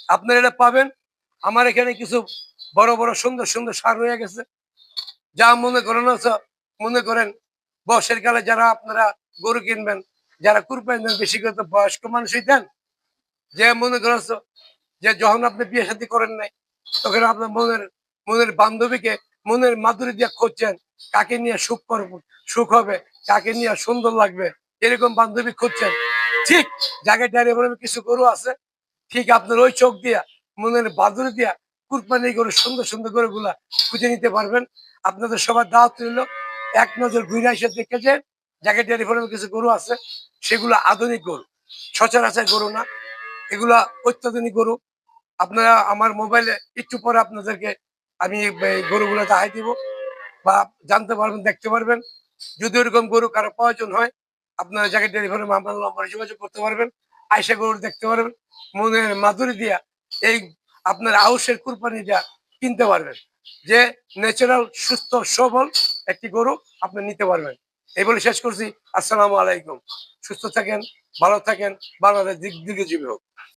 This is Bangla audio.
আপনারা এটা পাবেন। আমার এখানে কিছু বড় বড় সুন্দর সুন্দর সার হয়ে গেছে, যা মনে করেন বয়সের কালে যারা আপনারা গরু কিনবেন, যারা কুরবানি দেন, বেশি করে তো বয়স্ক মানুষই দেন। যে মনে করেন যে যখন আপনি বিয়ে শাদী করেন নাই, তখন আপনার মনের বান্ধবীকে মনের মাধুরী দিয়ে খুঁজছেন, কাকে নিয়ে সুখ হবে, কাকে নিয়ে সুন্দর লাগবে, এরকম বান্ধবী খুঁজছেন। ঠিক জায়গায় দাঁড়িয়ে বলে কিছু গরু আছে, ঠিক আপনার ওই চোখ দিয়া মনের বাদুরে দিয়া কুরবানি করে সুন্দর সুন্দর করে গুলা খুঁজে নিতে পারবেন। আপনাদের সবার দাওয়াত রইল, এক নজর ঘুরে এসে দেখে যে জায়গায় ডেয়ারি ফার্মে কিছু গরু আছে, সেগুলো আধুনিক গরু, সচরাচর গরু না, এগুলা অত্যাধুনিক গরু। আপনারা আমার মোবাইলে একটু পরে আপনাদেরকে আমি এই গরুগুলো দেখাই দিব, বা জানতে পারবেন, দেখতে পারবেন। যদি ওরকম গরু কারো প্রয়োজন হয়, আপনারা জায়গায় ডেলিভারি আমার নম্বরে যোগাযোগ করতে পারবেন, আয়সা গরু দেখতে পারবেন, মনের মাধুরী দিয়া এই আপনার আউশের কুরবানি দিয়া কিনতে পারবেন, যে ন্যাচারাল সুস্থ সবল একটি গরু আপনি নিতে পারবেন। এই বলে শেষ করছি। আসসালামু আলাইকুম। সুস্থ থাকেন, ভালো থাকেন, বাংলাদেশ দীর্ঘজীবী হোক।